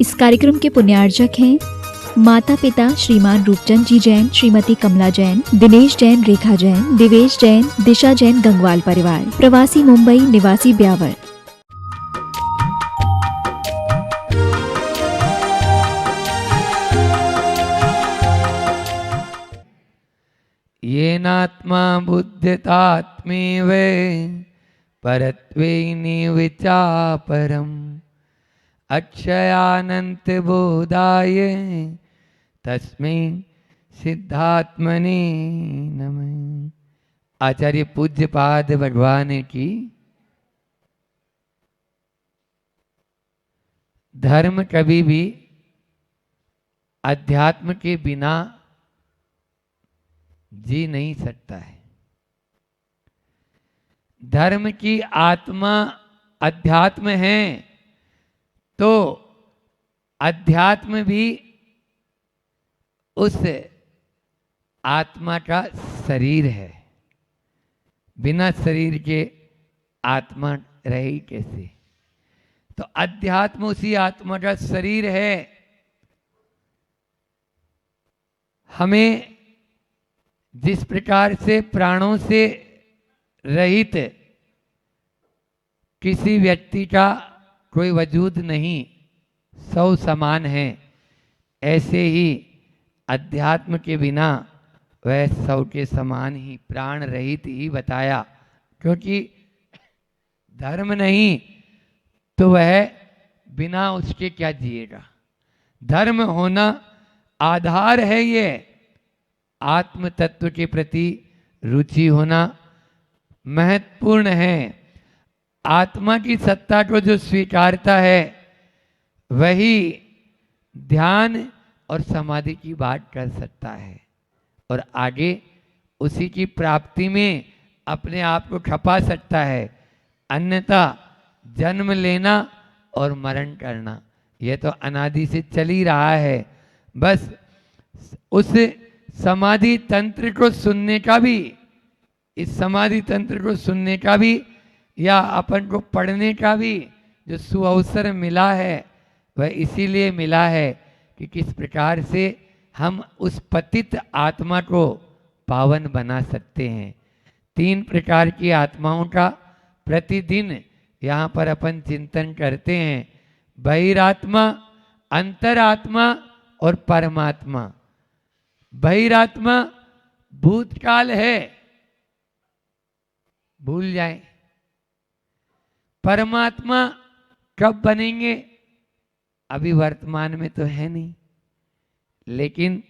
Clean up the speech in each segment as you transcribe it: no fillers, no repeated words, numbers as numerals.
इस कार्यक्रम के पुण्यार्जक हैं माता पिता श्रीमान रूपचंद जी जैन, श्रीमती कमला जैन, दिनेश जैन, रेखा जैन, दिवेश जैन, दिशा जैन, गंगवाल परिवार, प्रवासी मुंबई, निवासी ब्यावर। येनात्मा बुद्धितात्मेव परत्वेनि विचापरम् अक्षयानंत बोधाय तस्मै सिद्धात्मने नमः। आचार्य पूज्यपाद भगवान की। धर्म कभी भी अध्यात्म के बिना जी नहीं सकता है। धर्म की आत्मा अध्यात्म है तो अध्यात्म भी उस आत्मा का शरीर है। बिना शरीर के आत्मा रही कैसे? तो अध्यात्म उसी आत्मा का शरीर है। हमें जिस प्रकार से प्राणों से रहित किसी व्यक्ति का कोई वजूद नहीं, सब समान है, ऐसे ही अध्यात्म के बिना वह सब के समान ही प्राण रहित ही बताया। क्योंकि धर्म नहीं तो वह बिना उसके क्या जिएगा। धर्म होना आधार है। ये आत्म तत्व के प्रति रुचि होना महत्वपूर्ण है। आत्मा की सत्ता को जो स्वीकारता है वही ध्यान और समाधि की बात कर सकता है और आगे उसी की प्राप्ति में अपने आप को खपा सकता है। अन्यथा जन्म लेना और मरण करना यह तो अनादि से चल ही रहा है। बस उस समाधि तंत्र को सुनने का भी, इस समाधि तंत्र को सुनने का भी या अपन को पढ़ने का भी जो सुअवसर मिला है वह इसीलिए मिला है कि किस प्रकार से हम उस पतित आत्मा को पावन बना सकते हैं। 3 प्रकार की आत्माओं का प्रतिदिन यहाँ पर अपन चिंतन करते हैं। बहिरात्मा, अंतरात्मा और परमात्मा। बहिरात्मा भूतकाल है, भूल जाए। परमात्मा कब बनेंगे? अभी वर्तमान में तो है नहीं, लेकिन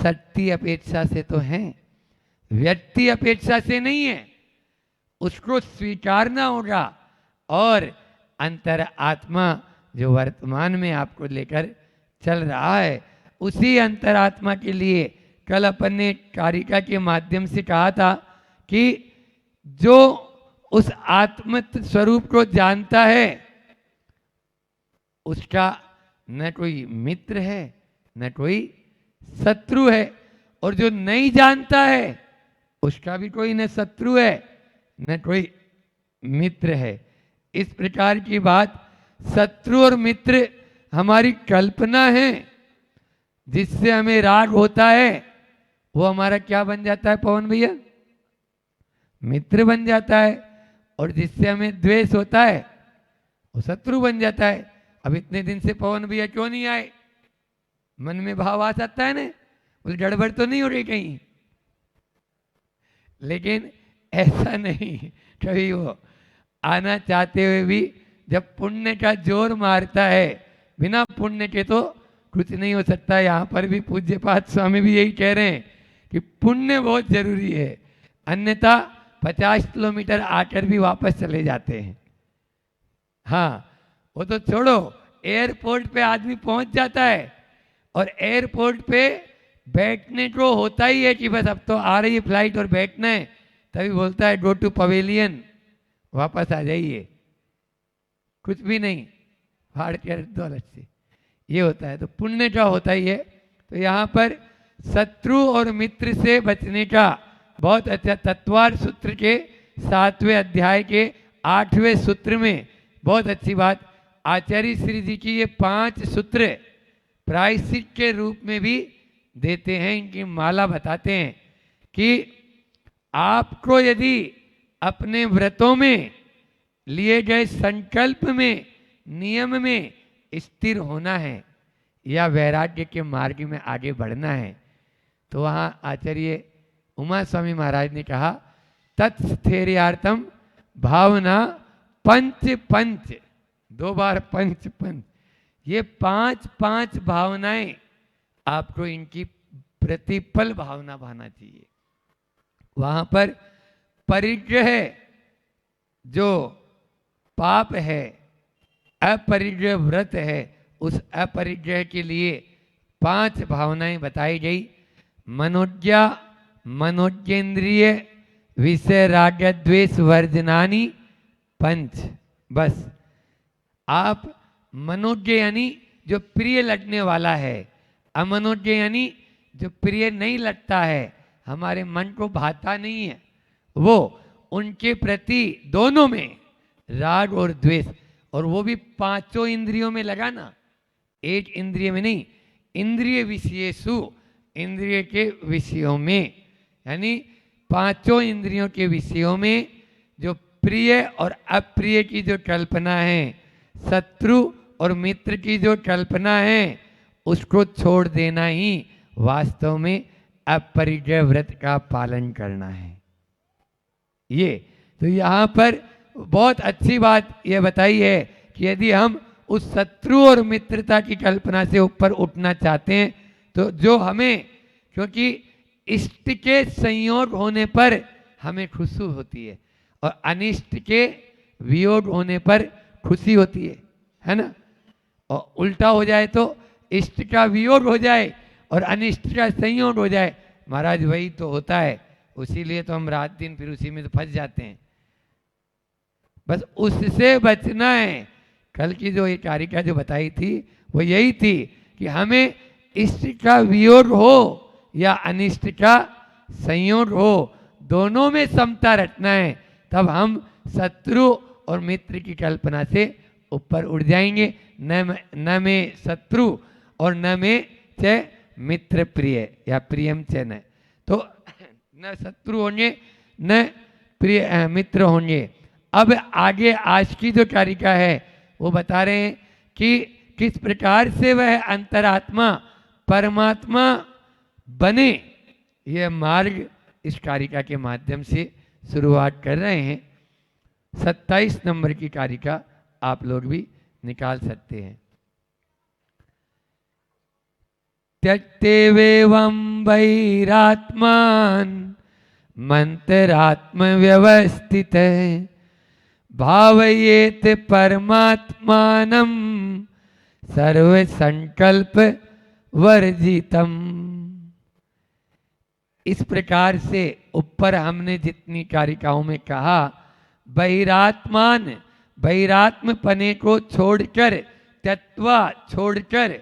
शक्ति अपेक्षा से तो है, व्यक्ति अपेक्षा से नहीं है। उसको स्वीकारना होगा। और अंतर आत्मा जो वर्तमान में आपको लेकर चल रहा है, उसी अंतरात्मा के लिए कल अपन ने कारिका के माध्यम से कहा था कि जो उस आत्म स्वरूप को जानता है उसका न कोई मित्र है न कोई शत्रु है, और जो नहीं जानता है उसका भी कोई न शत्रु है न कोई मित्र है। इस प्रकार की बात, शत्रु और मित्र हमारी कल्पना है। जिससे हमें राग होता है वो हमारा क्या बन जाता है पवन भैया? मित्र बन जाता है। और जिससे हमें द्वेष होता है वो शत्रु बन जाता है। अब इतने दिन से पवन भैया क्यों नहीं आए? मन में भाव आ सकता है ना, उस गड़बड़ तो नहीं हो रही कहीं। लेकिन ऐसा नहीं, कभी वो आना चाहते हुए भी जब पुण्य का जोर मारता है, बिना पुण्य के तो कुछ नहीं हो सकता। यहाँ पर भी पूज्यपाद स्वामी भी यही कह रहे हैं कि पुण्य बहुत जरूरी है, अन्यथा 50 किलोमीटर आकर भी वापस चले जाते हैं। हाँ, वो तो छोड़ो, एयरपोर्ट पे आदमी पहुंच जाता है और एयरपोर्ट पे बैठने को होता ही है कि बस अब तो आ रही है फ्लाइट और बैठना है, तभी बोलता है गो टू पवेलियन, वापस आ जाइए। कुछ भी नहीं, फाड़ के दौलत से ये होता है। तो पुण्य का होता ही है। तो यहाँ पर शत्रु और मित्र से बचने का बहुत अच्छा तत्वार सूत्र के 7वें अध्याय के 8वें सूत्र में बहुत अच्छी बात आचार्य श्री जी की ये 5 सूत्र प्रायश्चित के रूप में भी देते हैं। इनकी माला बताते हैं कि आपको यदि अपने व्रतों में लिए गए संकल्प में, नियम में स्थिर होना है या वैराग्य के मार्ग में आगे बढ़ना है, तो वहाँ आचार्य उमा स्वामी महाराज ने कहा तत्स्थैर्यार्थम भावना पंच पंच, 2 बार पंच पंच, ये 5 भावनाएं आपको इनकी प्रतिपल भावना भाना चाहिए। वहां पर परिग्रह जो पाप है, अपरिग्रह व्रत है, उस अपरिग्रह के लिए 5 भावनाएं बताई गई। मनोज्ञा, मनोज्ञेन्द्रिय, विषय राग द्वेष वर्जनानी 5। बस आप मनोज्ञ यानी जो प्रिय लगने वाला है, अमनोज्ञ यानी जो प्रिय नहीं लगता है, हमारे मन को भाता नहीं है, वो उनके प्रति दोनों में राग और द्वेष, और वो भी 5 इंद्रियों में लगाना, एक इंद्रिय में नहीं, इंद्रिय विषयेषु, इंद्रिय के विषयों में, यानी 5 इंद्रियों के विषयों में जो प्रिय और अप्रिय की जो कल्पना है, शत्रु और मित्र की जो कल्पना है, उसको छोड़ देना ही वास्तव में अपरिग्रह व्रत का पालन करना है। ये तो यहाँ पर बहुत अच्छी बात ये बताई है कि यदि हम उस शत्रु और मित्रता की कल्पना से ऊपर उठना चाहते हैं, तो जो हमें, क्योंकि इष्ट के संयोग होने पर हमें खुशी होती है और अनिष्ट के वियोग होने पर खुशी होती है ना। और उल्टा हो जाए तो इष्ट का वियोग हो जाए और अनिष्ट का संयोग हो जाए, महाराज वही तो होता है। उसीलिए तो हम रात दिन फिर उसी में तो फंस जाते हैं। बस उससे बचना है। कल की जो ये कारिका जो बताई थी वो यही थी कि हमें इष्ट का वियोग हो या अनिष्ट का संयोग हो, दोनों में समता रखना है, तब हम शत्रु और मित्र की कल्पना से ऊपर उड़ जाएंगे। न में शत्रु और न में च मित्र प्रिय या प्रियम च न, तो न शत्रु होंगे न प्रिय मित्र होंगे। अब आगे आज की जो कारिका है वो बता रहे हैं कि किस प्रकार से वह अंतरात्मा परमात्मा बने। यह मार्ग इस कारिका के माध्यम से शुरुआत कर रहे हैं। 27 नंबर की कारिका आप लोग भी निकाल सकते हैं। त्यक्तेवेवं वैरात्मान मंतरात्म व्यवस्थित भावयेत परमात्मानं सर्व संकल्प वर्जितम। इस प्रकार से ऊपर हमने जितनी कारिकाओं में कहा, बहिरात्मान, बहिरात्म पने को छोड़कर, तत्व छोड़कर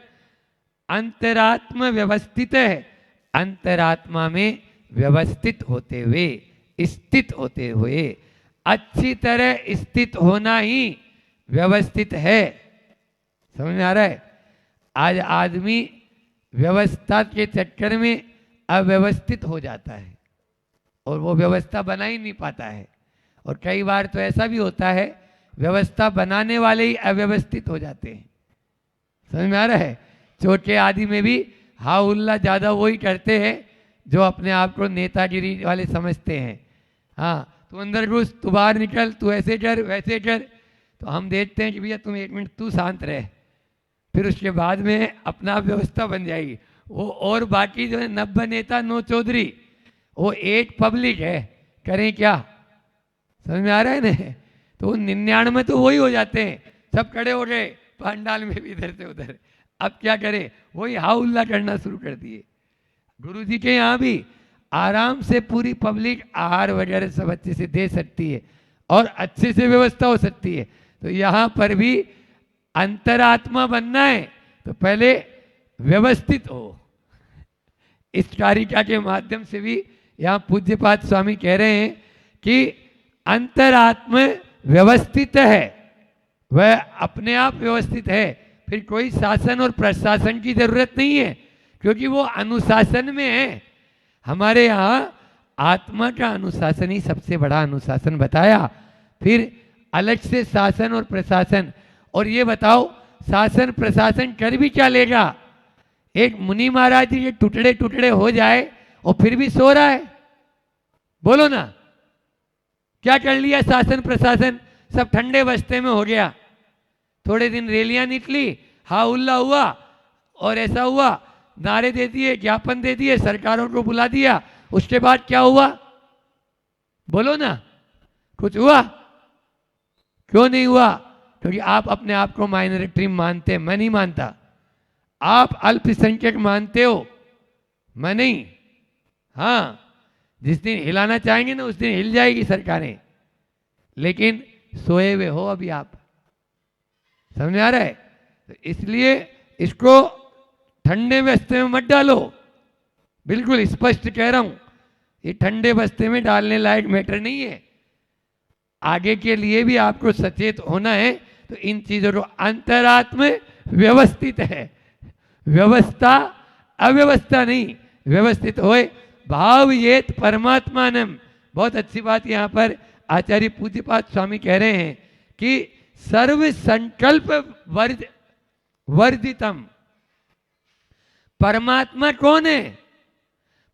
अंतरात्मा व्यवस्थित है, अंतरात्मा में व्यवस्थित होते हुए, स्थित होते हुए, अच्छी तरह स्थित होना ही व्यवस्थित है। समझ में आ रहा है? आज आदमी व्यवस्था के चक्कर में अव्यवस्थित हो जाता है और वो व्यवस्था बना ही नहीं पाता है। और कई बार तो ऐसा भी होता है, व्यवस्था बनाने वाले ही अव्यवस्थित हो जाते हैं। समझ में आ रहा है? छोटे आदि में भी हा उल्ला ज़्यादा वही करते हैं जो अपने आप को नेतागिरी वाले समझते हैं। हाँ, तू अंदर घुस, तू बाहर निकल, तू ऐसे कर वैसे कर। तो हम देखते हैं कि भैया तुम 1 मिनट तू शांत रहे, फिर उसके बाद में अपना आप व्यवस्था बन जाएगी। वो और बाकी जो है 90 नेता 9 चौधरी, वो एक पब्लिक है, करें क्या? समझ में आ रहा है ना? तो 99 तो वही हो जाते हैं, सब खड़े हो गए पंडाल में भी इधर से उधर। अब क्या करें? वही हाउल्ला करना शुरू कर दिए। गुरु जी के यहाँ भी आराम से पूरी पब्लिक आहार वगैरह सब अच्छे से दे सकती है और अच्छे से व्यवस्था हो सकती है। तो यहाँ पर भी अंतरात्मा बनना है तो पहले व्यवस्थित हो। इस कारिका के माध्यम से भी यहाँ पूज्यपाद स्वामी कह रहे हैं कि अंतरात्मा व्यवस्थित है वह अपने आप व्यवस्थित है, फिर कोई शासन और प्रशासन की जरूरत नहीं है, क्योंकि वो अनुशासन में है। हमारे यहाँ आत्मा का अनुशासन ही सबसे बड़ा अनुशासन बताया, फिर अलग से शासन और प्रशासन। और ये बताओ शासन प्रशासन कर भी क्या लेगा? एक मुनि महाराज जी के टुकड़े टुकड़े हो जाए और फिर भी सो रहा है, बोलो ना, क्या कर लिया शासन प्रशासन? सब ठंडे बस्ते में हो गया। थोड़े दिन रैलियां निकली, हा उल्ला हुआ और ऐसा हुआ, नारे दे दिए, ज्ञापन दे दिए, सरकारों को बुला दिया, उसके बाद क्या हुआ? बोलो ना, कुछ हुआ? क्यों नहीं हुआ? क्योंकि आप अपने आप को माइनॉरिटी मानते, मैं नहीं मानता। आप अल्पसंख्यक मानते हो, मैं नहीं। हाँ, जिस दिन हिलाना चाहेंगे ना उस दिन हिल जाएगी सरकारें, लेकिन सोए हुए हो अभी आप। समझ में आ रहा है? तो इसलिए इसको ठंडे बस्ते में मत डालो, बिल्कुल स्पष्ट कह रहा हूं, ये ठंडे बस्ते में डालने लायक मैटर नहीं है। आगे के लिए भी आपको सचेत होना है, तो इन चीजों को, अंतरात्म व्यवस्थित है, व्यवस्था अव्यवस्था नहीं, व्यवस्थित होए। भाव येत परमात्मानम, बहुत अच्छी बात यहाँ पर आचार्य पूज्यपाद स्वामी कह रहे हैं कि सर्व संकल्प वर्जितम। परमात्मा कौन है?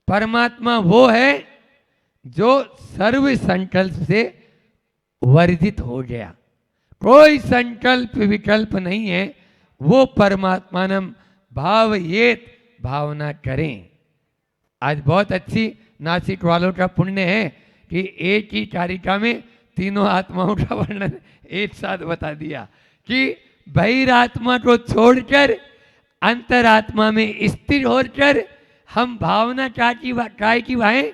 परमात्मा वो है जो सर्व संकल्प से वर्जित हो गया, कोई संकल्प विकल्प नहीं है, वो परमात्मानम भाव येत, भावना करें। आज बहुत अच्छी नासिक वालों का पुण्य है कि एक ही कारिका में तीनों आत्माओं का वर्णन एक साथ बता दिया कि बहिरात्मा को छोड़कर अंतरात्मा में स्थिर होकर हम भावना काय की वाहें?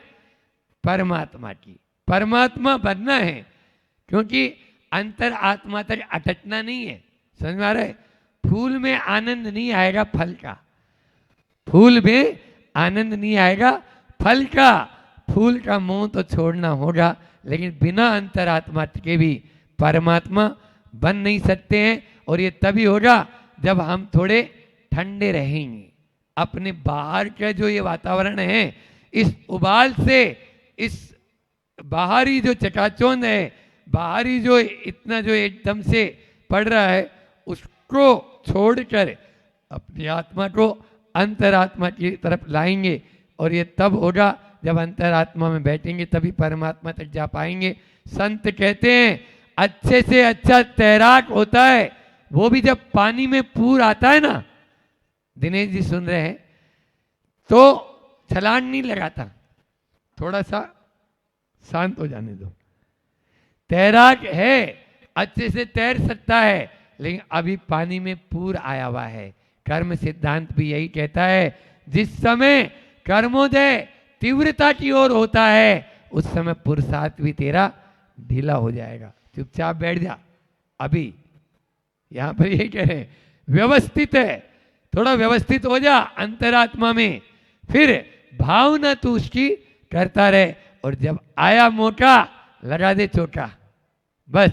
परमात्मा की। परमात्मा बनना है, क्योंकि अंतर आत्मा तक अटकना नहीं है। समझ में आ रहा है? फूल में आनंद नहीं आएगा फल का, फूल में आनंद नहीं आएगा फल का। फूल का मोह तो छोड़ना होगा, लेकिन बिना अंतरात्मा के भी परमात्मा बन नहीं सकते हैं। और ये तभी होगा जब हम थोड़े ठंडे रहेंगे। अपने बाहर का जो ये वातावरण है, इस उबाल से, इस बाहरी जो चकाचौंध है, बाहरी जो इतना जो एकदम से पड़ रहा है, उसको छोड़कर अपनी आत्मा को अंतरात्मा की तरफ लाएंगे। और ये तब होगा जब अंतरात्मा में बैठेंगे, तभी परमात्मा तक जा पाएंगे। संत कहते हैं अच्छे से अच्छा तैराक होता है वो भी जब पानी में पूर आता है ना, दिनेश जी सुन रहे हैं, तो छलांग नहीं लगाता, थोड़ा सा शांत हो जाने दो। तैराक है, अच्छे से तैर सकता है, लेकिन अभी पानी में पूर आया हुआ है। कर्म सिद्धांत भी यही कहता है, जिस समय कर्मोदय तीव्रता की ओर होता है उस समय पुरुषार्थ भी तेरा ढीला हो जाएगा। चुपचाप बैठ जा। अभी यहां पर यही कह रहे हैं, व्यवस्थित है, थोड़ा व्यवस्थित हो जा अंतरात्मा में, फिर भावना तू उसकी करता रहे। और जब आया मौका लगा दे चौका, बस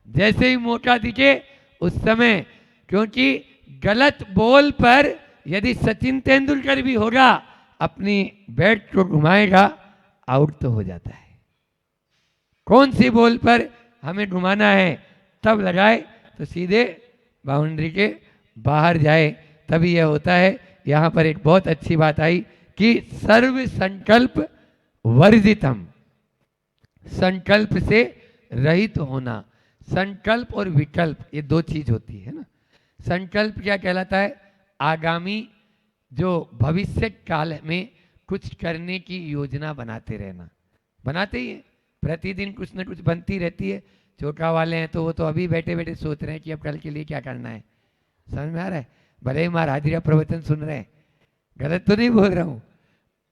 जैसे ही मौका दिखे उस समय, क्योंकि गलत बॉल पर यदि सचिन तेंदुलकर भी होगा, अपनी बैट को घुमाएगा, आउट तो हो जाता है। कौन सी बॉल पर हमें घुमाना है तब लगाए तो सीधे बाउंड्री के बाहर जाए, तभी यह होता है। यहाँ पर एक बहुत अच्छी बात आई कि सर्व संकल्प वर्जितम, संकल्प से रहित होना। संकल्प और विकल्प ये दो चीज होती है ना। संकल्प क्या कहलाता है? आगामी जो भविष्य काल में कुछ करने की योजना बनाते रहना। बनाते ही है, प्रतिदिन कुछ ना कुछ बनती रहती है। छोटा वाले हैं तो वो तो अभी बैठे बैठे सोच रहे हैं कि अब कल के लिए क्या करना है। समझ में आ रहा है? भले ही महाराज का प्रवचन सुन रहे हैं, गलत तो नहीं बोल रहा हूँ।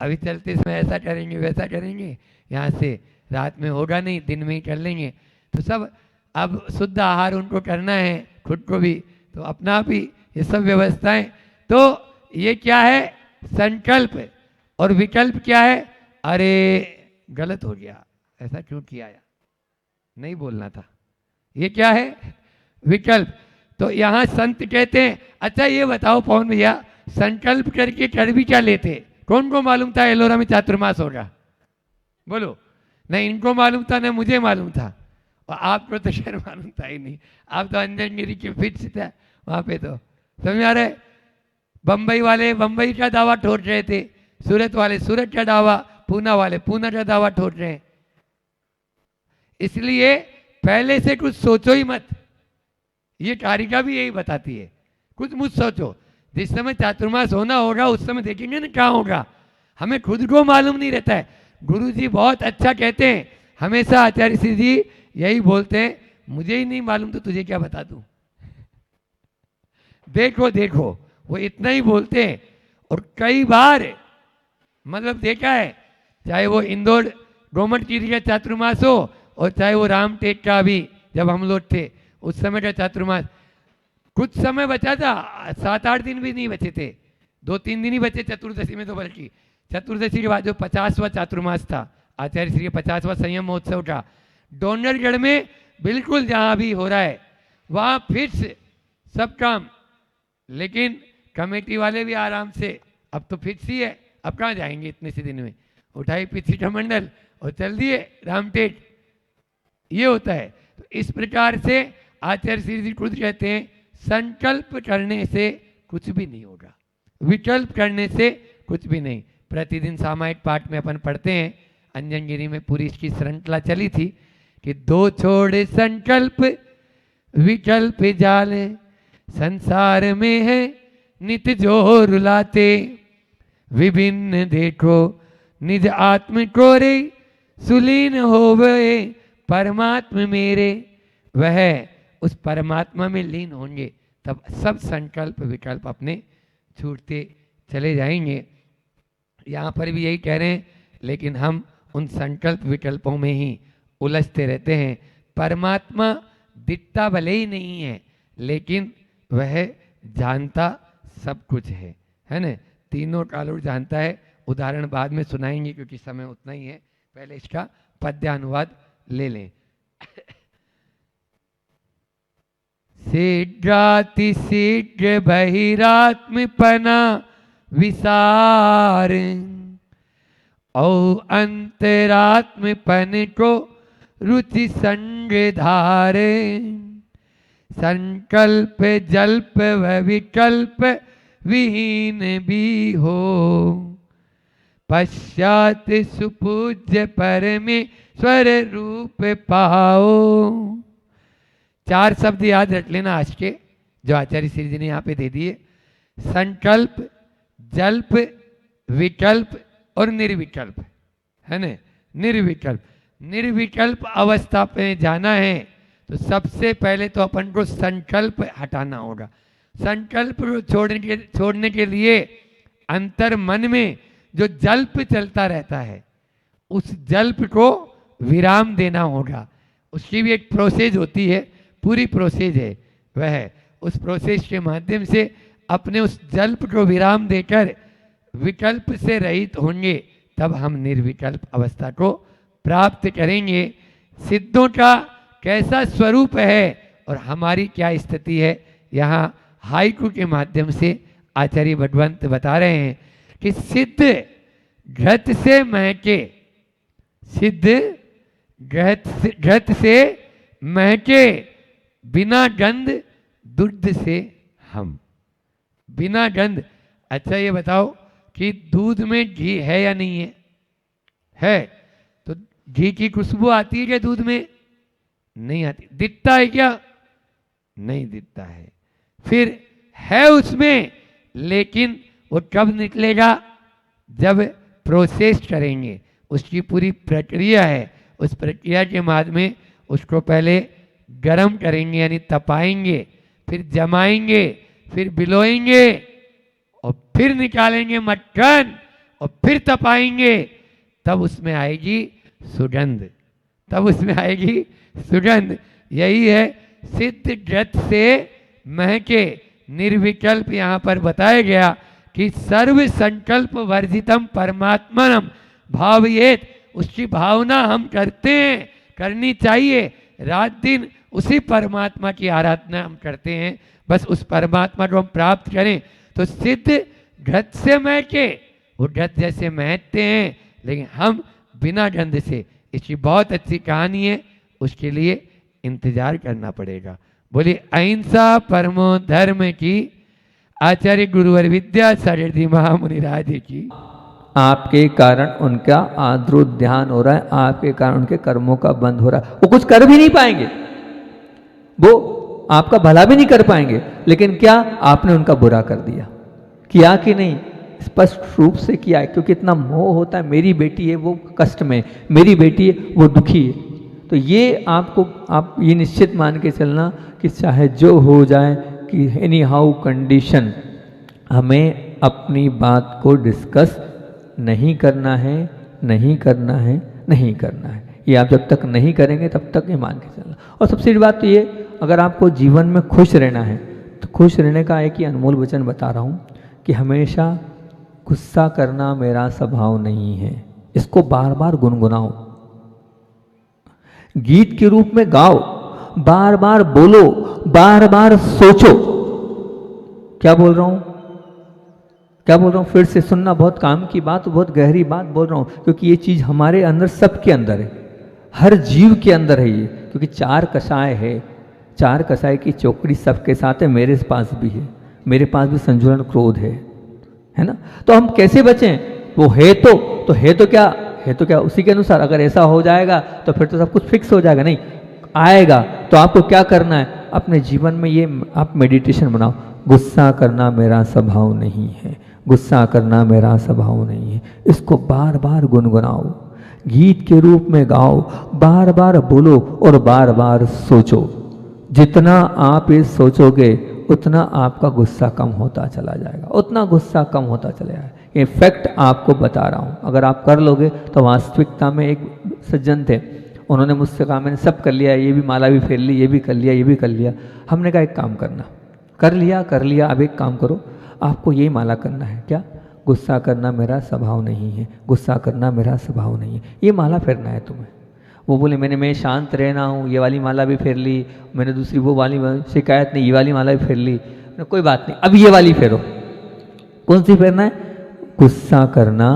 अभी चलते समय ऐसा करेंगे वैसा करेंगे, यहाँ से रात में होगा नहीं, दिन में ही कर लेंगे। तो सब अब शुद्ध आहार उनको करना है, खुद को भी, तो अपना भी, ये सब व्यवस्थाएं। तो ये क्या है? संकल्प। और विकल्प क्या है? अरे गलत हो गया, ऐसा क्यों किया, नहीं बोलना था। ये क्या है? विकल्प। तो यहाँ संत कहते हैं, अच्छा ये बताओ पवन भैया, संकल्प करके कर भी क्या लेते? कौन को मालूम था एलोरा में चातुर्मास होगा? बोलो। नहीं इनको मालूम था, ना मुझे मालूम था, और आपको तो शायद मालूम था ही नहीं। आप तो अंजनगिरी के फिक्स था वहाँ पे। तो समझ आ रहा है? बम्बई वाले बम्बई का दावा ठोक रहे थे, सूरत वाले सूरत का दावा, पूना वाले पूना का दावा ठोक रहे हैं। इसलिए पहले से कुछ सोचो ही मत। ये कारिका भी यही बताती है, कुछ मुझ सोचो। जिस समय चातुर्मास होना होगा उस समय देखेंगे ना क्या होगा, हमें खुद को मालूम नहीं रहता है। गुरु जी बहुत अच्छा कहते हैं, हमेशा आचार्य श्री जी यही बोलते हैं, मुझे ही नहीं मालूम तो तुझे क्या बता दूं। देखो देखो, वो इतना ही बोलते हैं। और कई बार मतलब देखा है, चाहे वो इंदौर गोमट गिरी का चातुर्मास हो और चाहे वो रामटेक का भी जब हम लोग थे उस समय का चातुर्मास, कुछ समय बचा था, 7-8 दिन भी नहीं बचे थे, 2-3 दिन ही बचे चतुर्दशी में। तो बल्कि चतुर्दशी के बाद जो 50वां चातुर्मास था आचार्य श्री के 50वां संयम महोत्सव का, डोंगरगढ़ में बिल्कुल जहाँ भी हो रहा है वहाँ फिक्स सब काम। लेकिन कमेटी वाले भी आराम से, अब तो फिक्स ही है, अब कहाँ जाएंगे इतने से दिन में, उठाई पीछी का मंडल और चल दिए रामटेक। ये होता है। तो इस प्रकार से आचार्य श्री जी खुद कहते हैं, संकल्प करने से कुछ भी नहीं होगा, विकल्प करने से कुछ भी नहीं। प्रतिदिन सामायिक पाठ में अपन पढ़ते हैं, अंजनगिरी में पूरी इसकी श्रृंखला चली थी कि दो छोड़ संकल्प विकल्प जाल, संसार में है नित जो रुलाते, विभिन्न देखो निज आत्म को रे, सुलीन होवे परमात्मा मेरे। वह उस परमात्मा में लीन होंगे तब सब संकल्प विकल्प अपने छूटते चले जाएंगे। यहाँ पर भी यही कह रहे हैं, लेकिन हम उन संकल्प विकल्पों में ही उलझते रहते हैं। परमात्मा दिखता भले ही नहीं है, लेकिन वह जानता सब कुछ है ना। तीनों कालों जानता है। उदाहरण बाद में सुनाएंगे क्योंकि समय उतना ही है, पहले इसका पद्यानुवाद ले लें। शीघ्राति शीघ्र बहिरात्मपना विसार, औ अंतरात्मपन को रुचि संग धारे, संकल्प जल्प व विकल्प विहीन भी हो, पश्चात सुपूज्य परमेश्वर रूप पाओ। 4 शब्द याद रख लेना आज के, जो आचार्य श्री जी ने यहाँ पे दे दिए। संकल्प, जल्प, विकल्प और निर्विकल्प, है ना। निर्विकल्प अवस्था पे जाना है तो सबसे पहले तो अपन को संकल्प हटाना होगा। संकल्प को छोड़ने के लिए अंतर मन में जो जल्प चलता रहता है, उस जल्प को विराम देना होगा। उसकी भी एक प्रोसेस होती है, पूरी प्रोसेस है वह। उस प्रोसेस के माध्यम से अपने उस जल्प को विराम देकर विकल्प से रहित होंगे, तब हम निर्विकल्प अवस्था को प्राप्त करेंगे। सिद्धों का कैसा स्वरूप है और हमारी क्या स्थिति है, यहाँ हाइकू के माध्यम से आचार्य भगवंत बता रहे हैं कि सिद्ध घृत से महके, सिद्ध घृत से महके, बिना गंध दूध से हम। बिना गंध, अच्छा ये बताओ कि दूध में घी है या नहीं है? है। तो घी की खुशबू आती है क्या दूध में? नहीं आती। दिखता है क्या? नहीं दिखता है। फिर है उसमें, लेकिन वो कब निकलेगा? जब प्रोसेस करेंगे। उसकी पूरी प्रक्रिया है, उस प्रक्रिया के माध्यम में उसको पहले गरम करेंगे यानी तपाएंगे, फिर जमाएंगे, फिर बिलोएंगे और फिर निकालेंगे मक्खन और फिर तपाएंगे, तब उसमें आएगी सुगंध, तब उसमें आएगी सुगंध। यही है सिद्ध घृत से महके। निर्विकल्प यहाँ पर बताया गया कि सर्व संकल्प वर्जितम परमात्मनम भावयेत। उसकी भावना हम करते हैं, करनी चाहिए। रात दिन उसी परमात्मा की आराधना हम करते हैं। बस उस परमात्मा को हम प्राप्त करें तो सिद्ध घृत से महके, वो घृत जैसे महकते हैं, लेकिन हम बिना गंध से। इसकी बहुत अच्छी कहानी है, उसके लिए इंतजार करना पड़ेगा। बोलिए अहिंसा परमो धर्म की, आचार्य गुरुवर विद्यासागर जी महामुनि राज की। आपके कारण उनका आद्रुत ध्यान हो रहा है, आपके कारण उनके कर्मों का बंद हो रहा है। वो कुछ कर भी नहीं पाएंगे, वो आपका भला भी नहीं कर पाएंगे, लेकिन क्या आपने उनका बुरा कर दिया? किया कि नहीं? स्पष्ट रूप से किया है, क्योंकि इतना मोह होता है। मेरी बेटी है वो कष्ट में, मेरी बेटी है वो दुखी है। तो ये आपको, आप ये निश्चित मान के चलना कि चाहे जो हो जाए, कि एनी हाउ कंडीशन, हमें अपनी बात को डिस्कस नहीं करना है, नहीं करना है, नहीं करना है। ये आप जब तक नहीं करेंगे तब तक ये मान के चलना। और सबसे बड़ी बात तो ये, अगर आपको जीवन में खुश रहना है तो खुश रहने का एक ही अनमोल वचन बता रहा हूँ कि हमेशा गुस्सा करना मेरा स्वभाव नहीं है। इसको बार बार गुनगुनाओ, गीत के रूप में गाओ, बार बार बोलो, बार बार सोचो। क्या बोल रहा हूं? क्या बोल रहा हूं? फिर से सुनना, बहुत काम की बात, बहुत गहरी बात बोल रहा हूं, क्योंकि ये चीज हमारे अंदर, सबके अंदर है, हर जीव के अंदर है ये। क्योंकि चार कषाय है, चार कषाय की चौकड़ी सबके साथ है, मेरे पास भी है, मेरे पास भी संजुलन क्रोध है ना। तो हम कैसे बचें? वो है तो है तो क्या, है तो क्या उसी के अनुसार। अगर ऐसा हो जाएगा तो फिर तो सब कुछ फिक्स हो जाएगा। नहीं आएगा तो आपको क्या करना है? अपने जीवन में ये आप मेडिटेशन बनाओ, गुस्सा करना मेरा स्वभाव नहीं है, गुस्सा करना मेरा स्वभाव नहीं है। इसको बार बार गुनगुनाओ, गीत के रूप में गाओ, बार बार बोलो और बार बार सोचो। जितना आप ये सोचोगे उतना आपका गुस्सा कम होता चला जाएगा, उतना गुस्सा कम होता चला जाएगा। ये फैक्ट आपको बता रहा हूँ, अगर आप कर लोगे तो वास्तविकता में एक सज्जन थे, उन्होंने मुझसे कहा मैंने सब कर लिया, ये भी माला भी फेर ली, ये भी कर लिया, ये भी कर लिया। हमने कहा एक काम करना, कर लिया, अब एक काम करो, आपको यही माला करना है। क्या? गुस्सा करना मेरा स्वभाव नहीं है, गुस्सा करना मेरा स्वभाव नहीं है, ये माला फेरना है तुम्हें। वो बोले मैं शांत रहना हूँ, ये वाली माला भी फेर ली, मैंने दूसरी वो वाली शिकायत नहीं, ये वाली माला भी फेर ली। कोई बात नहीं, अब ये वाली फेरो। कौन सी फेरना है? गुस्सा करना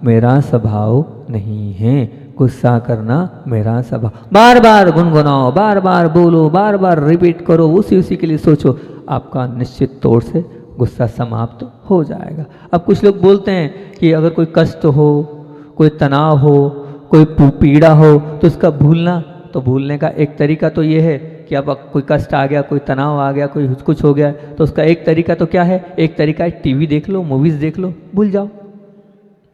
मेरा स्वभाव नहीं है, गुस्सा करना मेरा स्वभाव। बार बार गुनगुनाओ, बार बार बोलो, बार बार रिपीट करो, उसी के लिए सोचो, आपका निश्चित तौर से गुस्सा समाप्त हो जाएगा। अब कुछ लोग बोलते हैं कि अगर कोई कष्ट हो, कोई तनाव हो, कोई पीड़ा हो तो उसका भूलना, तो भूलने का एक तरीका तो ये है कि अब कोई कष्ट आ गया, कोई तनाव आ गया, कोई कुछ हो गया, तो उसका एक तरीका तो क्या है? एक तरीका है टीवी देख लो, मूवीज़ देख लो, भूल जाओ।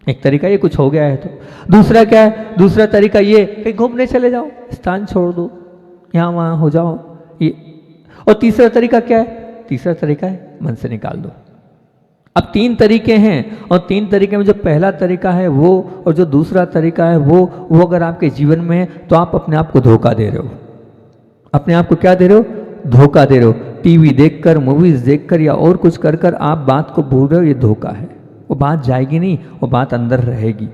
एक तरीका ये, कुछ हो गया है तो। दूसरा क्या है? दूसरा तरीका ये, कहीं घूमने चले जाओ, स्थान छोड़ दो, यहाँ वहाँ हो जाओ ये। और तीसरा तरीका क्या है? तीसरा तरीका है मन से निकाल दो। अब तीन तरीके हैं, और तीन तरीके में जो पहला तरीका है वो, और जो दूसरा तरीका है वो अगर आपके जीवन में है तो आप अपने आप को धोखा दे रहे हो। अपने आप को क्या दे रहे हो? धोखा दे रहे हो। टीवी देखकर, मूवीज़ देखकर या और कुछ कर कर आप बात को भूल रहे हो, ये धोखा है। वो बात जाएगी नहीं, वो बात अंदर रहेगी,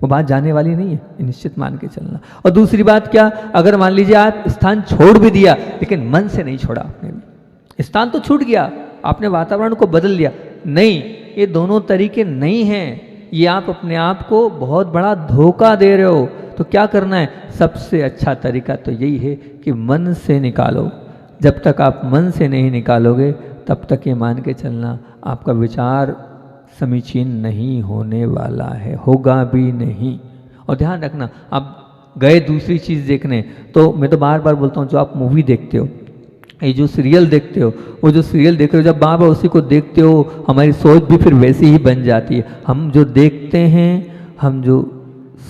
वो बात जाने वाली नहीं है, ये निश्चित मान के चलना। और दूसरी बात क्या? अगर मान लीजिए आप स्थान छोड़ भी दिया लेकिन मन से नहीं छोड़ा आपने भी, स्थान तो छूट गया, आपने वातावरण को बदल लिया, नहीं, ये दोनों तरीके नहीं हैं, ये आप अपने आप को बहुत बड़ा धोखा दे रहे हो। तो क्या करना है? सबसे अच्छा तरीका तो यही है कि मन से निकालो। जब तक आप मन से नहीं निकालोगे तब तक ये मान के चलना आपका विचार समीचीन नहीं होने वाला है, होगा भी नहीं। और ध्यान रखना, आप गए दूसरी चीज़ देखने, तो मैं तो बार बार बोलता हूँ, जो आप मूवी देखते हो, ये जो सीरियल देखते हो, वो जो सीरियल देख रहे हो, जब बार बार उसी को देखते हो, हमारी सोच भी फिर वैसी ही बन जाती है। हम जो देखते हैं, हम जो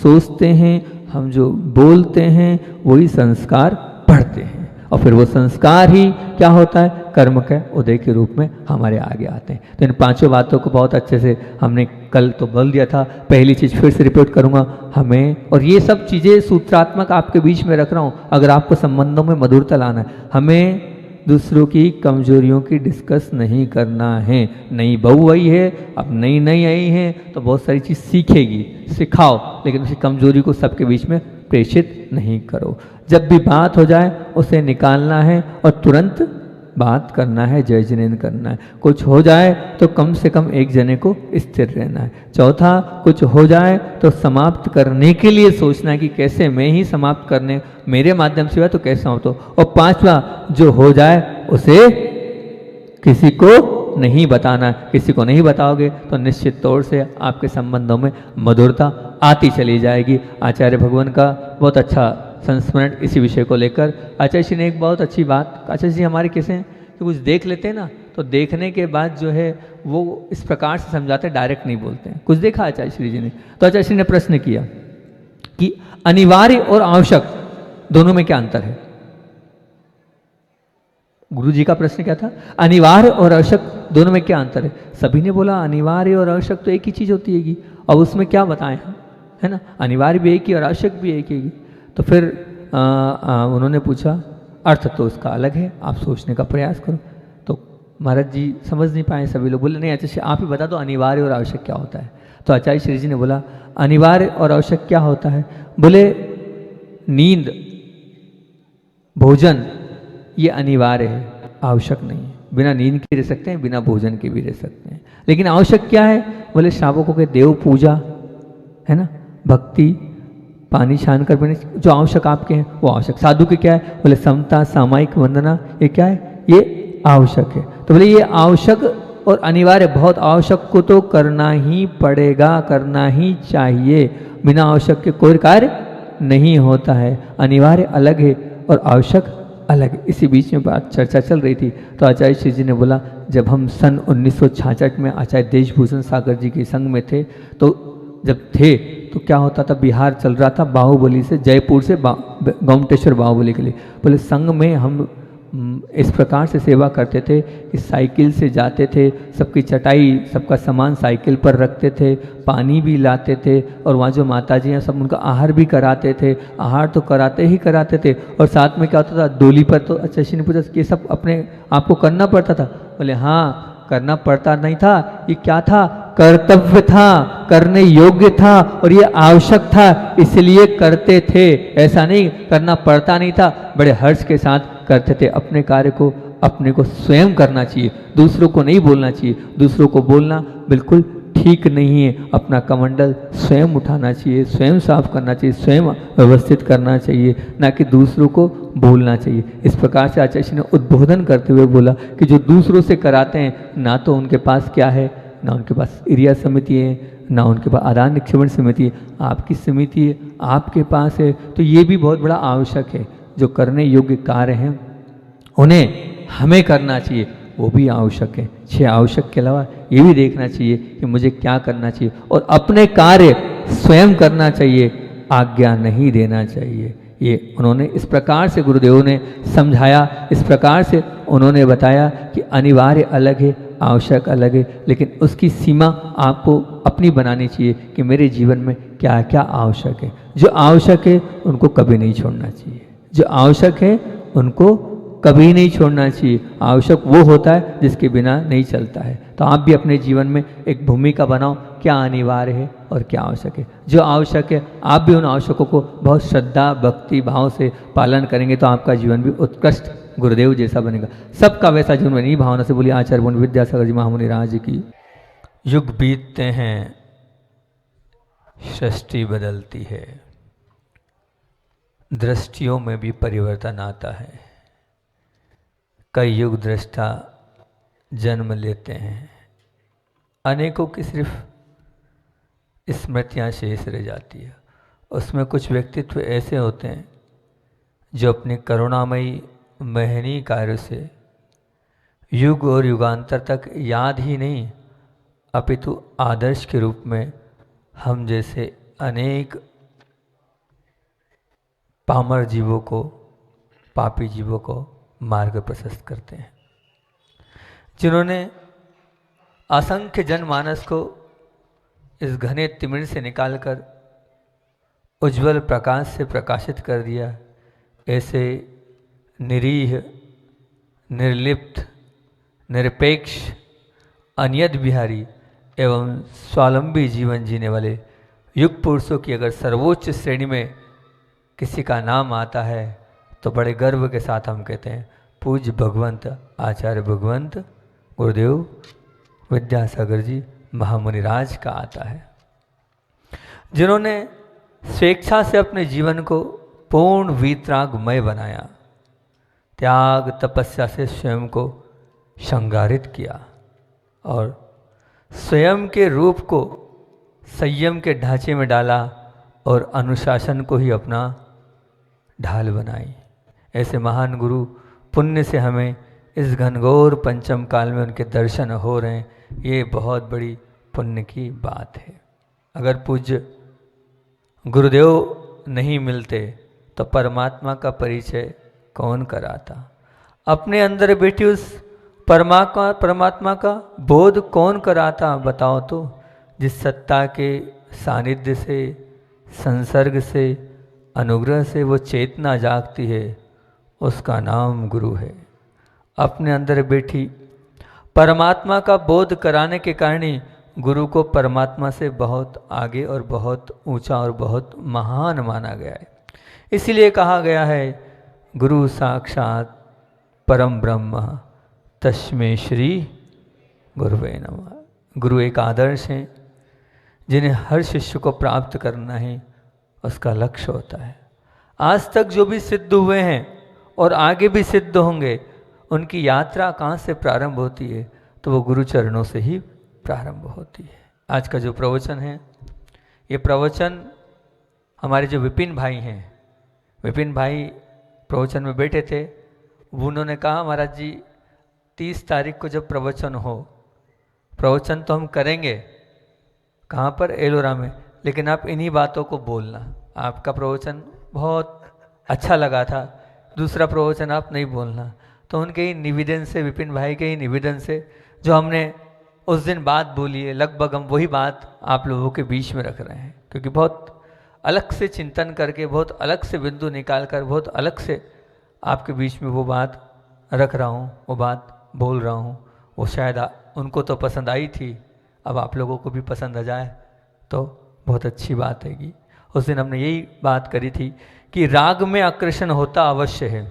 सोचते हैं, हम जो बोलते हैं, वही संस्कार पढ़ते हैं, और फिर वो संस्कार ही क्या होता है? कर्म के उदय के रूप में हमारे आगे आते हैं। तो इन पांचों बातों को बहुत अच्छे से हमने कल तो बोल दिया था। पहली चीज़ फिर से रिपीट करूँगा, हमें, और ये सब चीज़ें सूत्रात्मक आपके बीच में रख रहा हूँ, अगर आपको संबंधों में मधुरता लाना है, हमें दूसरों की कमजोरियों की डिस्कस नहीं करना है। नई बहू आई है, अब नई आई है, तो बहुत सारी चीज़ सीखेगी, सिखाओ, लेकिन उसकी कमजोरी को सबके बीच में प्रेषित नहीं करो। जब भी बात हो जाए उसे निकालना है और तुरंत बात करना है, जय जिनेंद्र करना है। कुछ हो जाए तो कम से कम एक जने को स्थिर रहना है। चौथा, कुछ हो जाए तो समाप्त करने के लिए सोचना है कि कैसे मैं ही समाप्त करने, मेरे माध्यम से हुआ तो कैसे समाप्त हो। और पांचवा, जो हो जाए उसे किसी को नहीं बताना। किसी को नहीं बताओगे तो निश्चित तौर से आपके संबंधों में मधुरता आती चली जाएगी। आचार्य भगवान का बहुत अच्छा संस्मरण इसी विषय को लेकर। आचार्य जी ने एक बहुत अच्छी बात, आचार्य जी हमारे कैसे हैं कि कुछ देख लेते हैं ना, तो देखने के बाद जो है वो इस प्रकार से समझाते, डायरेक्ट नहीं बोलते हैं। कुछ देखा आचार्य श्री जी ने, तो आचार्य श्री ने प्रश्न किया कि अनिवार्य और आवश्यक दोनों में क्या अंतर है। गुरु जी का प्रश्न क्या था, अनिवार्य और आवश्यक दोनों में क्या अंतर है। सभी ने बोला अनिवार्य और आवश्यक तो एक ही चीज होती है, अब उसमें क्या बताएं हम, है ना, अनिवार्य भी एक ही और आवश्यक भी एक ही। तो फिर उन्होंने पूछा अर्थ तो उसका अलग है, आप सोचने का प्रयास करो। तो महाराज जी समझ नहीं पाए, सभी लोग बोले नहीं आचार्य आप ही बता दो अनिवार्य और आवश्यक क्या होता है। तो आचार्य श्री जी ने बोला अनिवार्य और आवश्यक क्या होता है, बोले नींद, भोजन ये अनिवार्य है, आवश्यक नहीं है। बिना नींद के रह सकते हैं, बिना भोजन के भी रह सकते हैं। लेकिन आवश्यक क्या है, बोले श्रावकों के देव पूजा, है ना, भक्ति, पानी छान कर पीने, जो आवश्यक आपके हैं वो आवश्यक। साधु के क्या है, बोले समता, सामायिक वंदना, ये क्या है, ये आवश्यक है। तो बोले ये आवश्यक और अनिवार्य, बहुत आवश्यक को तो करना ही पड़ेगा, करना ही चाहिए। बिना आवश्यक के कोई कार्य नहीं होता है। अनिवार्य अलग है और आवश्यक अलग। इसी बीच में बात चर्चा चल रही थी, तो आचार्य श्री जी ने बोला जब हम सन 1966 में आचार्य देशभूषण सागर जी के संग में थे, तो जब थे तो क्या होता था, बिहार चल रहा था बाहुबली से, जयपुर से गोमटेश्वर बाहुबली के लिए। बोले संघ में हम इस प्रकार से सेवा करते थे कि साइकिल से जाते थे, सबकी चटाई, सबका सामान साइकिल पर रखते थे, पानी भी लाते थे, और वहाँ जो माता जी हैं सब उनका आहार भी कराते थे। आहार तो कराते ही कराते थे, और साथ में क्या होता था, डोली पर तो अच्छा श्री ने पूछा ये सब अपने आपको करना पड़ता था। बोले हाँ, करना पड़ता नहीं था, ये क्या था, कर्तव्य था, करने योग्य था और ये आवश्यक था, इसलिए करते थे। ऐसा नहीं करना पड़ता नहीं था, बड़े हर्ष के साथ करते थे। अपने कार्य को अपने को स्वयं करना चाहिए, दूसरों को नहीं बोलना चाहिए। दूसरों को बोलना बिल्कुल ठीक नहीं है। अपना कमंडल स्वयं उठाना चाहिए, स्वयं साफ करना चाहिए, स्वयं व्यवस्थित करना चाहिए, ना कि दूसरों को बोलना चाहिए। इस प्रकार से आचार्य ने उद्बोधन करते हुए बोला कि जो दूसरों से कराते हैं, ना तो उनके पास क्या है, ना उनके पास एरिया समिति है, ना उनके पास आदान निक्षेपण समिति है। आपकी समिति है, आपके पास है, तो ये भी बहुत बड़ा आवश्यक है। जो करने योग्य कार्य हैं उन्हें हमें करना चाहिए, वो भी आवश्यक है। 6 आवश्यक के अलावा ये भी देखना चाहिए कि मुझे क्या करना चाहिए, और अपने कार्य स्वयं करना चाहिए, आज्ञा नहीं देना चाहिए। ये उन्होंने इस प्रकार से गुरुदेव ने समझाया, इस प्रकार से उन्होंने बताया कि अनिवार्य अलग है, आवश्यक अलग है, लेकिन उसकी सीमा आपको अपनी बनानी चाहिए कि मेरे जीवन में क्या क्या आवश्यक है। जो आवश्यक है उनको कभी नहीं छोड़ना चाहिए, जो आवश्यक है उनको कभी नहीं छोड़ना चाहिए। आवश्यक वो होता है जिसके बिना नहीं चलता है। तो आप भी अपने जीवन में एक भूमिका बनाओ, क्या अनिवार्य है और क्या आवश्यक है। जो आवश्यक है आप भी उन आवश्यकों को बहुत श्रद्धा भक्ति भाव से पालन करेंगे तो आपका जीवन भी उत्कृष्ट गुरुदेव जैसा बनेगा। सबका वैसा जीवन बने, भावना से बोलिए आचार्य पूर्ण विद्यासागर जी महामुनि राज की। युग बीतते हैं, सृष्टि बदलती है, दृष्टियों में भी परिवर्तन आता है। कई युग दृष्टा जन्म लेते हैं, अनेकों की सिर्फ स्मृतियाँ शेष रह जाती है। उसमें कुछ व्यक्तित्व ऐसे होते हैं जो अपनी करुणामयी महनीय कार्य से युग और युगांतर तक याद ही नहीं, अपितु आदर्श के रूप में हम जैसे अनेक पामर जीवों को, पापी जीवों को मार्ग प्रशस्त करते हैं। जिन्होंने असंख्य जनमानस को इस घने तिमिर से निकालकर उज्जवल प्रकाश से प्रकाशित कर दिया, ऐसे निरीह, निर्लिप्त, निरपेक्ष, अनियत बिहारी एवं स्वावलंबी जीवन जीने वाले युग पुरुषों की अगर सर्वोच्च श्रेणी में किसी का नाम आता है तो बड़े गर्व के साथ हम कहते हैं पूज्य भगवंत आचार्य भगवंत गुरुदेव विद्यासागर जी महामुनिराज का आता है, जिन्होंने स्वेच्छा से अपने जीवन को पूर्ण वीतरागमय बनाया, त्याग तपस्या से स्वयं को श्रृंगारित किया और स्वयं के रूप को संयम के ढांचे में डाला और अनुशासन को ही अपना ढाल बनाई। ऐसे महान गुरु पुण्य से हमें इस घनघोर पंचम काल में उनके दर्शन हो रहे हैं, ये बहुत बड़ी पुण्य की बात है। अगर पूज्य गुरुदेव नहीं मिलते तो परमात्मा का परिचय कौन कराता, अपने अंदर बैठी उस परमात्मा का बोध कौन कराता बताओ तो। जिस सत्ता के सानिध्य से संसर्ग से अनुग्रह से वो चेतना जागती है उसका नाम गुरु है। अपने अंदर बैठी परमात्मा का बोध कराने के कारण ही गुरु को परमात्मा से बहुत आगे और बहुत ऊंचा और बहुत महान माना गया है। इसीलिए कहा गया है गुरु साक्षात परम ब्रह्म तस्मै श्री गुरुवे नमः। गुरु एक आदर्श हैं जिन्हें हर शिष्य को प्राप्त करना है, उसका लक्ष्य होता है। आज तक जो भी सिद्ध हुए हैं और आगे भी सिद्ध होंगे, उनकी यात्रा कहाँ से प्रारंभ होती है तो वो गुरु चरणों से ही प्रारंभ होती है। आज का जो प्रवचन है, ये प्रवचन हमारे जो विपिन भाई हैं, विपिन भाई प्रवचन में बैठे थे, उन्होंने कहा महाराज जी 30 तारीख को जब प्रवचन हो, प्रवचन तो हम करेंगे कहाँ पर, एलोरा में, लेकिन आप इन्हीं बातों को बोलना। आपका प्रवचन बहुत अच्छा लगा था, दूसरा प्रवचन आप नहीं बोलना। तो उनके ही निवेदन से, विपिन भाई के ही निवेदन से जो हमने उस दिन बात बोली है, लगभग हम वही बात आप लोगों के बीच में रख रहे हैं, क्योंकि बहुत अलग से चिंतन करके, बहुत अलग से बिंदु निकाल कर, बहुत अलग से आपके बीच में वो बात रख रहा हूँ, वो बात बोल रहा हूँ। वो शायद उनको तो पसंद आई थी, अब आप लोगों को भी पसंद आ जाए तो बहुत अच्छी बात हैगी। उस दिन हमने यही बात करी थी कि राग में आकर्षण होता अवश्य है,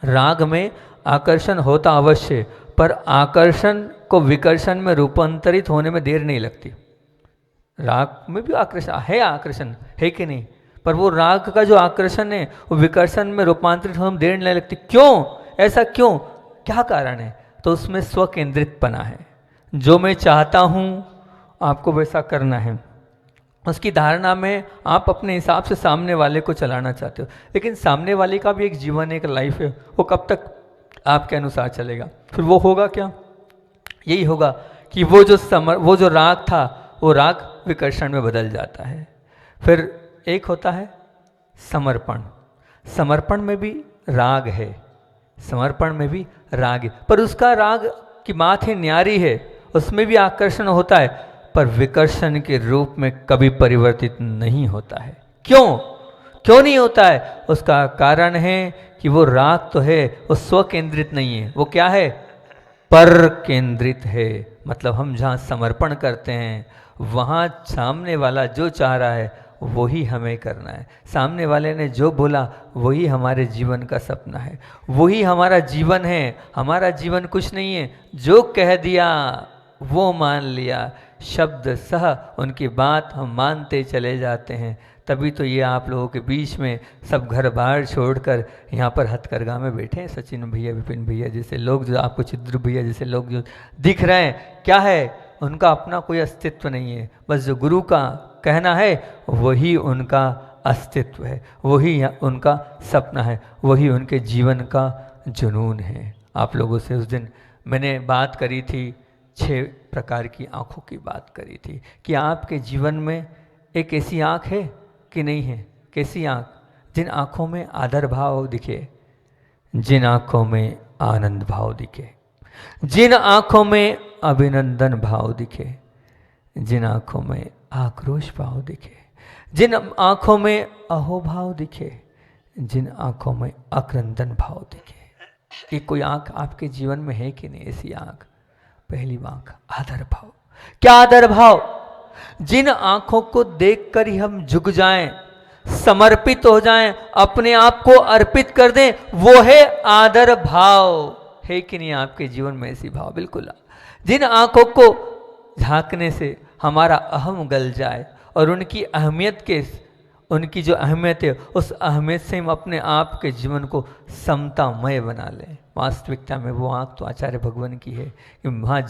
राग में आकर्षण होता अवश्य है, पर आकर्षण को विकर्षण में रूपांतरित होने में देर नहीं लगती। राग में भी आकर्षण है कि नहीं, पर वो राग का जो आकर्षण है वो विकर्षण में रूपांतरित होने में देर नहीं लगती। क्यों, ऐसा क्यों, क्या कारण है? तो उसमें स्वकेंद्रितपना है। जो मैं चाहता हूँ आपको वैसा करना है, उसकी धारणा में आप अपने हिसाब से सामने वाले को चलाना चाहते हो, लेकिन सामने वाले का भी एक जीवन, एक लाइफ है, वो कब तक आपके अनुसार चलेगा? फिर वो होगा क्या? यही होगा कि वो जो राग था वो राग विकर्षण में बदल जाता है। फिर एक होता है समर्पण, समर्पण में भी राग है, समर्पण में भी राग है, पर उसका राग की बात ही न्यारी है, उसमें भी आकर्षण होता है, पर विकर्षण के रूप में कभी परिवर्तित नहीं होता है। क्यों नहीं होता है? उसका कारण है कि वो राग तो है, वो स्व केंद्रित नहीं है, वो क्या है? पर केंद्रित है। मतलब हम जहाँ समर्पण करते हैं वहाँ सामने वाला जो चाह रहा है वही हमें करना है, सामने वाले ने जो बोला वही हमारे जीवन का सपना है, वही हमारा जीवन है। हमारा जीवन कुछ नहीं है, जो कह दिया वो मान लिया, शब्द सह उनकी बात हम मानते चले जाते हैं। तभी तो ये आप लोगों के बीच में सब घर बाहर छोड़कर यहाँ पर हथकरघा में बैठे हैं। सचिन भैया, विपिन भैया जैसे लोग, जो आपको चिद्र भैया जैसे लोग जो दिख रहे हैं, क्या है? उनका अपना कोई अस्तित्व नहीं है, बस जो गुरु का कहना है वही उनका अस्तित्व है, वही उनका सपना है, वही उनके जीवन का जुनून है। आप लोगों से उस दिन मैंने बात करी थी, 6 प्रकार की आँखों की बात करी थी कि आपके जीवन में एक ऐसी आँख है कि नहीं है? कैसी आँख? जिन आँखों में आदर भाव दिखे, जिन आँखों में आनंद भाव दिखे, जिन आँखों में अभिनंदन भाव दिखे, जिन आँखों में आक्रोश भाव दिखे, जिन आँखों में अहोभाव दिखे, जिन आँखों में अक्रंदन भाव दिखे। कि कोई आँख आपके जीवन में है कि नहीं ऐसी आँख? पहली आँख आदर भाव। क्या आदर भाव? जिन आँखों को देखकर ही हम झुक जाएं, समर्पित हो जाएं, अपने आप को अर्पित कर दें, वो है आदर भाव। है कि नहीं आपके जीवन में ऐसी भाव? बिल्कुल। जिन आंखों को झांकने से हमारा अहम गल जाए और उनकी जो अहमियत है उस अहमियत से हम अपने आप के जीवन को समतामय बना लें। वास्तविकता में वो आँख तो आचार्य भगवान की है कि वहाँ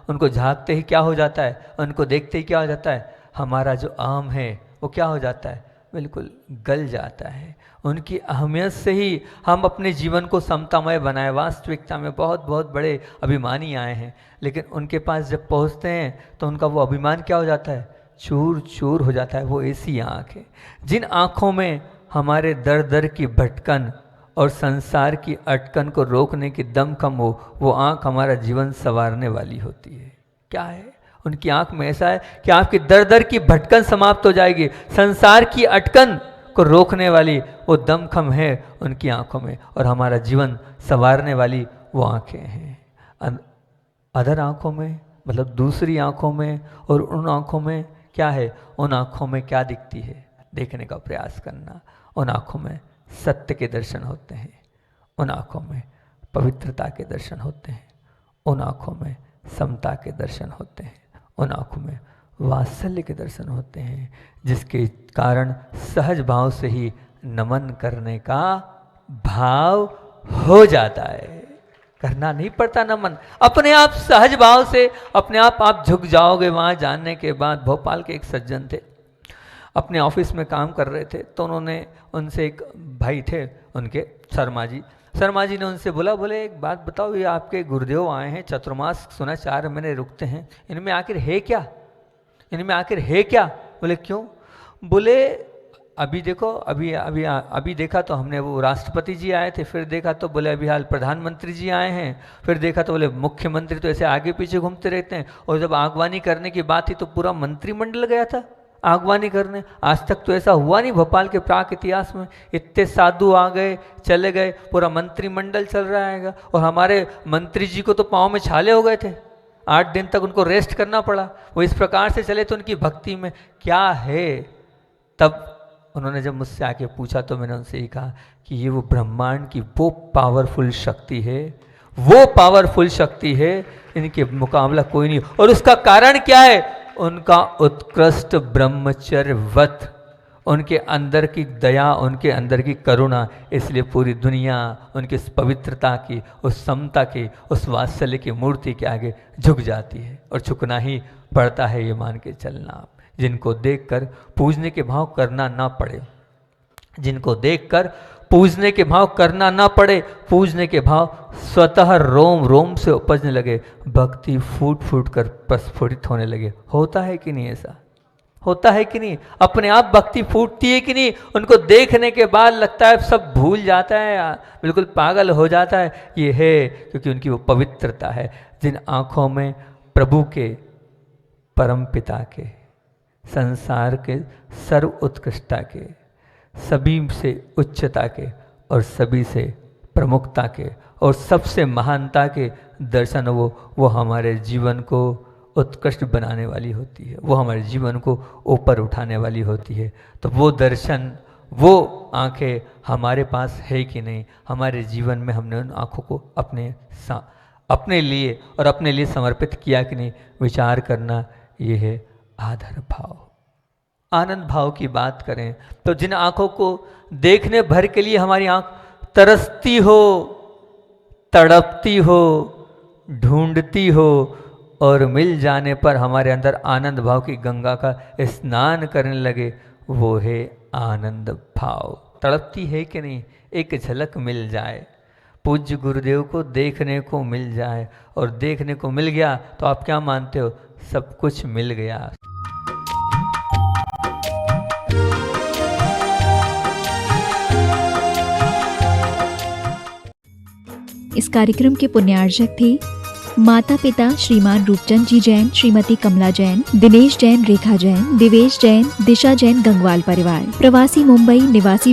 उनको झांकते ही क्या हो जाता है, उनको देखते ही क्या हो जाता है, हमारा जो अहम है वो क्या हो जाता है, बिल्कुल गल जाता है। उनकी अहमियत से ही हम अपने जीवन को समतामय बनाए। वास्तविकता में बहुत बहुत बड़े अभिमानी आए हैं, लेकिन उनके पास जब पहुँचते हैं तो उनका वो अभिमान क्या हो जाता है, चूर चूर हो जाता है। वो ऐसी आँख है जिन आँखों में हमारे दर दर की भटकन और संसार की अटकन को रोकने की दम कम हो, वो आँख हमारा जीवन संवारने वाली होती है। क्या है उनकी आँख में? ऐसा है कि आपकी दर दर की भटकन समाप्त हो जाएगी, संसार की अटकन को रोकने वाली वो दमखम है उनकी आँखों में, और हमारा जीवन संवारने वाली वो आँखें हैं। अदर आँखों में मतलब दूसरी आँखों में, और उन आँखों में क्या है, उन आँखों में क्या दिखती है, देखने का प्रयास करना। उन आँखों में सत्य के दर्शन होते हैं, उन आँखों में पवित्रता के दर्शन होते हैं, उन आँखों में समता के दर्शन होते हैं, उन आँखों में वात्सल्य के दर्शन होते हैं, जिसके कारण सहज भाव से ही नमन करने का भाव हो जाता है। करना नहीं पड़ता नमन, अपने आप सहज भाव से अपने आप झुक जाओगे। वहाँ जानने के बाद भोपाल के एक सज्जन थे, अपने ऑफिस में काम कर रहे थे, तो उन्होंने उनसे, एक भाई थे उनके शर्मा जी ने उनसे बोले एक बात बताओ, ये आपके गुरुदेव आए हैं, चतुर्मास सुना 4 महीने रुकते हैं, इनमें आखिर है क्या, इनमें आखिर है क्या? बोले क्यों? बोले अभी देखो, अभी देखा तो हमने वो राष्ट्रपति जी आए थे, फिर देखा तो बोले अभी हाल प्रधानमंत्री जी आए हैं, फिर देखा तो बोले मुख्यमंत्री तो ऐसे आगे पीछे घूमते रहते हैं, और जब आगवानी करने की बात थी तो पूरा मंत्रिमंडल गया था आगवानी करने। आज तक तो ऐसा हुआ नहीं भोपाल के प्राक इतिहास में, इतने साधु आ गए चले गए, पूरा मंत्रिमंडल चल रहा है, और हमारे मंत्री जी को तो पाँव में छाले हो गए थे, 8 दिन तक उनको रेस्ट करना पड़ा। वो इस प्रकार से चले, तो उनकी भक्ति में क्या है? तब उन्होंने जब मुझसे आके पूछा तो मैंने उनसे ये कहा कि ये वो ब्रह्मांड की वो पावरफुल शक्ति है, वो पावरफुल शक्ति है, इनके मुकाबला कोई नहीं। और उसका कारण क्या है? उनका उत्कृष्ट ब्रह्मचर्यवत, उनके अंदर की दया, उनके अंदर की करुणा, इसलिए पूरी दुनिया उनकी उस पवित्रता की, उस समता की, उस वात्सल्य की मूर्ति के आगे झुक जाती है, और झुकना ही पड़ता है, ये मान के चलना। जिनको देखकर पूजने के भाव करना ना पड़े, जिनको देखकर पूजने के भाव करना ना पड़े, पूजने के भाव स्वतः रोम रोम से उपजने लगे, भक्ति फूट फूट कर प्रस्फुटित होने लगे। होता है कि नहीं ऐसा? होता है कि नहीं? अपने आप भक्ति फूटती है कि नहीं? उनको देखने के बाद लगता है सब भूल जाता है, बिल्कुल पागल हो जाता है। ये है क्योंकि उनकी वो पवित्रता है। जिन आँखों में प्रभु के, परम पिता के, संसार के सर्व उत्कृष्टता के, सभी से उच्चता के, और सभी से प्रमुखता के, और सबसे महानता के दर्शन, वो हमारे जीवन को उत्कृष्ट बनाने वाली होती है, वो हमारे जीवन को ऊपर उठाने वाली होती है। तो वो दर्शन, वो आंखें हमारे पास है कि नहीं? हमारे जीवन में हमने उन आँखों को अपने लिए और अपने लिए समर्पित किया कि नहीं? विचार करना, ये है आदर भाव। आनंद भाव की बात करें तो जिन आँखों को देखने भर के लिए हमारी आँख तरसती हो, तड़पती हो, ढूंढती हो, और मिल जाने पर हमारे अंदर आनंद भाव की गंगा का स्नान करने लगे, वो है आनंद भाव। तड़पती है कि नहीं? एक झलक मिल जाए, पूज्य गुरुदेव को देखने को मिल जाए, और देखने को मिल गया तो आप क्या मानते हो? सब कुछ मिल गया। इस कार्यक्रम के पुण्यार्चक थे माता पिता श्रीमान रूपचंद जी जैन, श्रीमती कमला जैन, दिनेश जैन, रेखा जैन, दिवेश जैन, दिशा जैन, गंगवाल परिवार। प्रवासी मुंबई निवासी